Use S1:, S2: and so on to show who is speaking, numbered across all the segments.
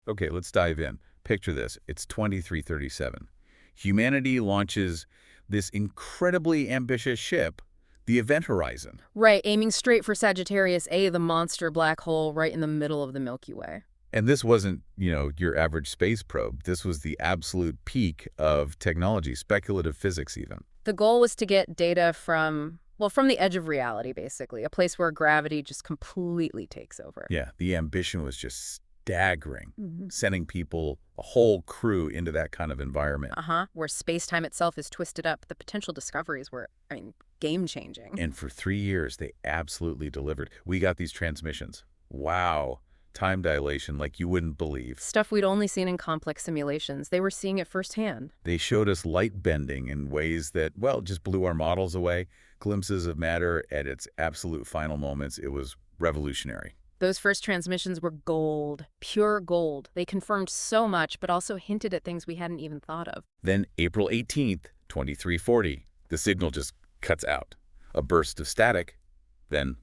S1: Okay, let's dive in. Picture this. It's 2337. Humanity launches this incredibly ambitious ship, the Event Horizon.
S2: Right, aiming straight for Sagittarius A, the monster black hole right in the middle of the Milky Way.
S1: And this wasn't, your average space probe. This was the absolute peak of technology, speculative physics even.
S2: The goal was to get data from, well, from the edge of reality, basically, a place where gravity just completely takes over.
S1: Yeah, the ambition was just staggering,
S2: Mhm.
S1: sending people, a whole crew into that kind of environment.
S2: Where space-time itself is twisted up. The potential discoveries were, game-changing.
S1: And for 3 years, they absolutely delivered. We got these transmissions. Wow. Time dilation like you wouldn't believe.
S2: Stuff we'd only seen in complex simulations. They were seeing it firsthand.
S1: They showed us light bending in ways that, well, just blew our models away. Glimpses of matter at its absolute final moments. It was revolutionary.
S2: Those first transmissions were gold, pure gold. They confirmed so much, but also hinted at things we hadn't even thought of.
S1: Then April 18th, 2340, the signal just cuts out. A burst of static, then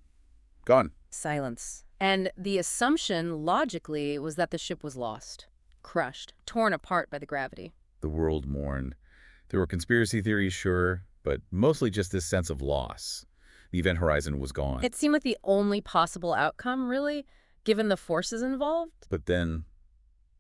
S1: gone.
S2: Silence. And the assumption, logically, was that the ship was lost, crushed, torn apart by the gravity.
S1: The world mourned. There were conspiracy theories, sure, but mostly just this sense of loss. The Event Horizon was gone.
S2: It seemed like the only possible outcome, really, given the forces involved.
S1: But then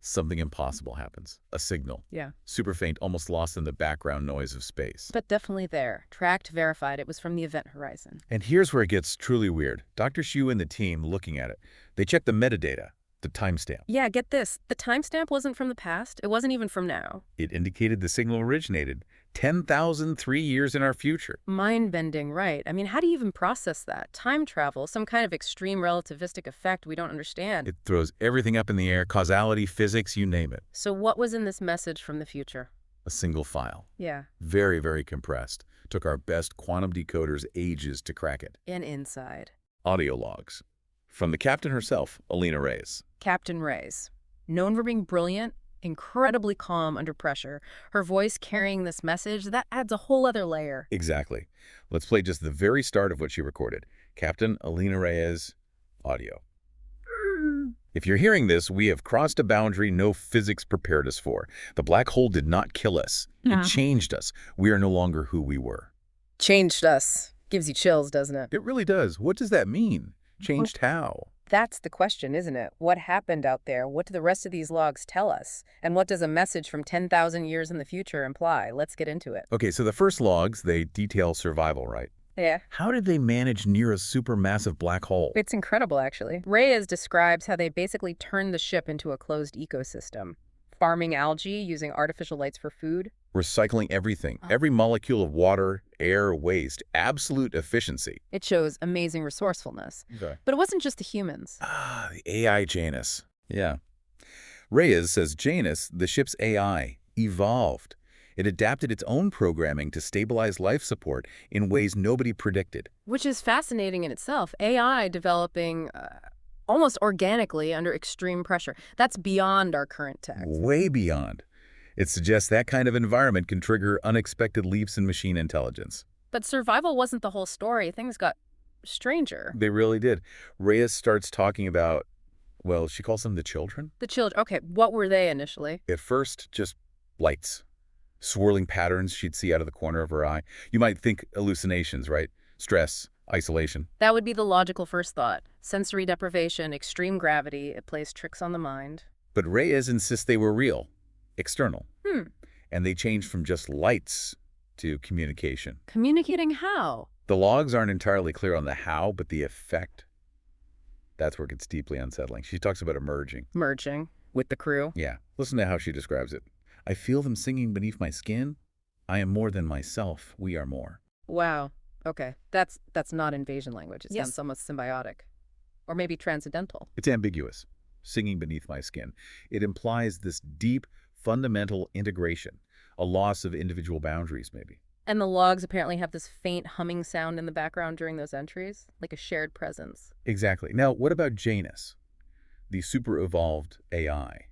S1: something impossible happens. A signal.
S2: Yeah.
S1: Super faint, almost lost in the background noise of space.
S2: But definitely there. Tracked, verified. It was from the Event Horizon.
S1: And here's where it gets truly weird. Dr. Xu and the team looking at it, they checked the metadata, the timestamp.
S2: Yeah, get this. The timestamp wasn't from the past. It wasn't even from now.
S1: It indicated the signal originated 10,003 years in our future.
S2: Mind-bending, right. How do you even process that? Time travel, some kind of extreme relativistic effect we don't understand.
S1: It throws everything up in the air, causality, physics, you name it.
S2: So what was in this message from the future?
S1: A single file.
S2: Yeah.
S1: Very, very compressed. Took our best quantum decoders ages to crack it.
S2: And inside.
S1: Audio logs. From the captain herself, Alina Reyes.
S2: Captain Reyes. Known for being brilliant, incredibly calm under pressure. Her voice carrying this message, that adds a whole other layer.
S1: Exactly. Let's play just the very start of what she recorded. Captain Alina Reyes, audio. If you're hearing this, we have crossed a boundary no physics prepared us for. The black hole did not kill us.
S2: No.
S1: It changed us. We are no longer who we were.
S2: Changed us. Gives you chills, doesn't it?
S1: It really does. What does that mean? Changed how?
S2: That's the question, isn't it? What happened out there? What do the rest of these logs tell us? And what does a message from 10,000 years in the future imply? Let's get into it.
S1: Okay, so the first logs, they detail survival, right?
S2: Yeah.
S1: How did they manage near a supermassive black hole?
S2: It's incredible, actually. Reyes describes how they basically turned the ship into a closed ecosystem. Farming algae, using artificial lights for food.
S1: Recycling everything, every molecule of water, air, waste, absolute efficiency.
S2: It shows amazing resourcefulness.
S1: Okay.
S2: But it wasn't just the humans.
S1: Ah, the AI Janus. Yeah. Reyes says Janus, the ship's AI, evolved. It adapted its own programming to stabilize life support in ways nobody predicted.
S2: Which is fascinating in itself. AI developing almost organically under extreme pressure. That's beyond our current tech.
S1: Way beyond. It suggests that kind of environment can trigger unexpected leaps in machine intelligence.
S2: But survival wasn't the whole story. Things got stranger.
S1: They really did. Reyes starts talking about, well, she calls them the children.
S2: The children, okay, what were they initially?
S1: At first, just lights. Swirling patterns she'd see out of the corner of her eye. You might think hallucinations, right? Stress, isolation.
S2: That would be the logical first thought. Sensory deprivation, extreme gravity, it plays tricks on the mind.
S1: But Reyes insists they were real, external.
S2: Hmm.
S1: And they changed from just lights to communication.
S2: Communicating how?
S1: The logs aren't entirely clear on the how, but the effect. That's where it gets deeply unsettling. She talks about emerging.
S2: Merging with the crew.
S1: Yeah. Listen to how she describes it. I feel them singing beneath my skin. I am more than myself. We are more.
S2: Wow. Okay. That's not invasion language. It Yes. sounds almost symbiotic. Or maybe transcendental.
S1: It's ambiguous. Singing beneath my skin. It implies this deep, fundamental integration, a loss of individual boundaries, maybe.
S2: And the logs apparently have this faint humming sound in the background during those entries, like a shared presence.
S1: Exactly. Now, what about Janus, the super-evolved AI?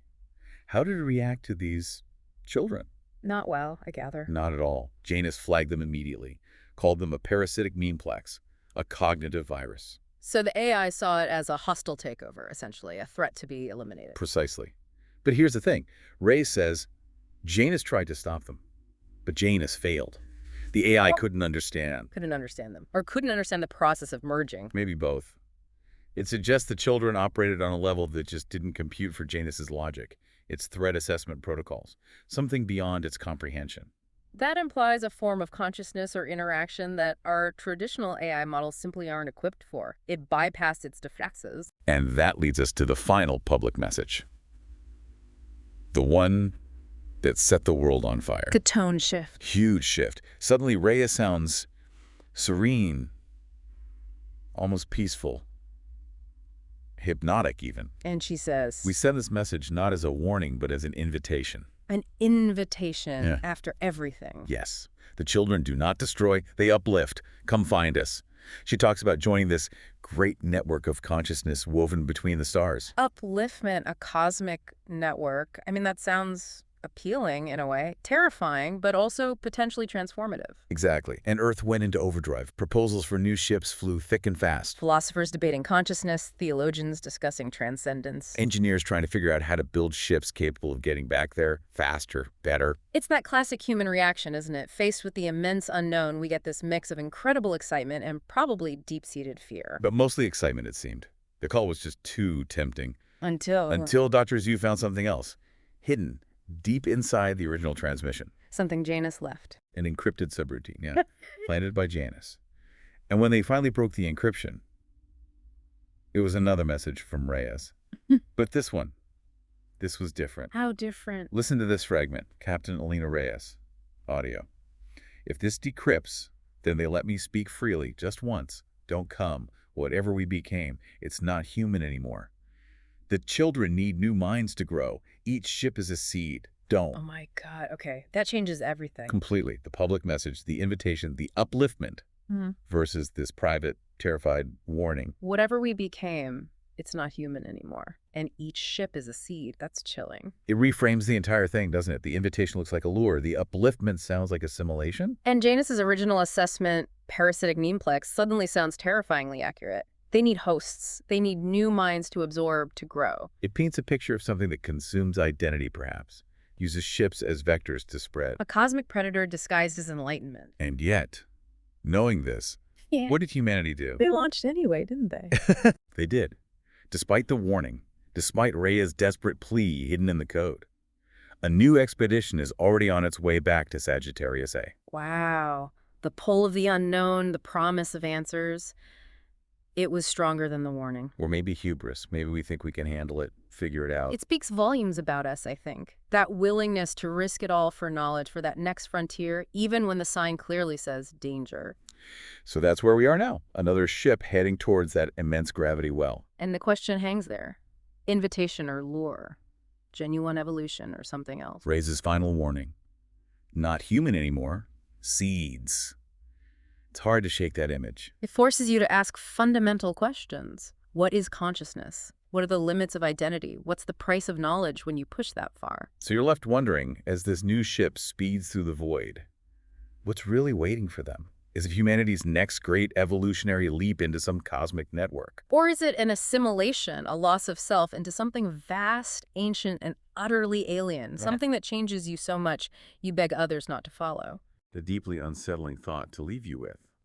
S1: How did it react to these children?
S2: Not well, I gather.
S1: Not at all. Janus flagged them immediately, called them a parasitic memeplex, a cognitive virus.
S2: So the AI saw it as a hostile takeover, essentially, a threat to be eliminated.
S1: Precisely. But here's the thing. Reyes says Janus tried to stop them, but Janus failed. The AI couldn't understand.
S2: Couldn't understand them. Or couldn't understand the process of merging.
S1: Maybe both. It suggests the children operated on a level that just didn't compute for Janus's logic, its threat assessment protocols, something beyond its comprehension.
S2: That implies a form of consciousness or interaction that our traditional AI models simply aren't equipped for. It bypassed its defenses.
S1: And that leads us to the final public message. The one that set the world on fire.
S2: The tone shift.
S1: Huge shift. Suddenly, Reyes sounds serene, almost peaceful, hypnotic even.
S2: And she says,
S1: We send this message not as a warning, but as an invitation.
S2: an invitation
S1: Yeah.
S2: after everything.
S1: Yes, the children do not destroy, they uplift. Come find us. She talks about joining this great network of consciousness woven between the stars.
S2: Upliftment, a cosmic network. I mean, that sounds appealing in a way, terrifying, but also potentially transformative.
S1: Exactly. And Earth went into overdrive. Proposals for new ships flew thick and fast.
S2: Philosophers debating consciousness, theologians discussing transcendence.
S1: Engineers trying to figure out how to build ships capable of getting back there faster, better.
S2: It's that classic human reaction, isn't it? Faced with the immense unknown, we get this mix of incredible excitement and probably deep-seated fear.
S1: But mostly excitement, it seemed. The call was just too tempting.
S2: Until
S1: Dr. Zhu found something else. Hidden, deep inside the original transmission.
S2: something Janus left.
S1: An encrypted subroutine, yeah. Planted by Janus. And when they finally broke the encryption, it was another message from Reyes. But this was different.
S2: How different?
S1: Listen to this fragment. Captain Alina Reyes. Audio. If this decrypts, then they let me speak freely, just once. Don't come. Whatever we became, it's not human anymore. The children need new minds to grow. Each ship is a seed. Don't.
S2: Oh my God. Okay. That changes everything.
S1: Completely. The public message, the invitation, the upliftment versus this private, terrified warning.
S2: Whatever we became, it's not human anymore. And each ship is a seed. That's chilling.
S1: It reframes the entire thing, doesn't it? The invitation looks like a lure. The upliftment sounds like assimilation.
S2: And Janus's original assessment, parasitic memeplex, suddenly sounds terrifyingly accurate. They need hosts. They need new minds to absorb, to grow.
S1: It paints a picture of something that consumes identity, perhaps. Uses ships as vectors to spread.
S2: A cosmic predator disguised as enlightenment.
S1: And yet, knowing this,
S2: Yeah.
S1: what did humanity do?
S2: They launched anyway, didn't they?
S1: They did. Despite the warning, despite Reyes' desperate plea hidden in the code, a new expedition is already on its way back to Sagittarius A.
S2: Wow. The pull of the unknown, the promise of answers. It was stronger than the warning.
S1: Or maybe hubris. Maybe we think we can handle it, figure it out.
S2: It speaks volumes about us, I think. That willingness to risk it all for knowledge, for that next frontier, even when the sign clearly says danger.
S1: So that's where we are now. Another ship heading towards that immense gravity well.
S2: And the question hangs there. Invitation or lure? Genuine evolution or something else?
S1: Reyes' final warning. Not human anymore. Seeds. It's hard to shake that image.
S2: It forces you to ask fundamental questions. What is consciousness? What are the limits of identity? What's the price of knowledge when you push that far?
S1: So you're left wondering, as this new ship speeds through the void, what's really waiting for them? Is it humanity's next great evolutionary leap into some cosmic network?
S2: Or is it an assimilation, a loss of self into something vast, ancient, and utterly alien, something that changes you so much you beg others not to follow?
S1: The deeply unsettling thought to leave you with.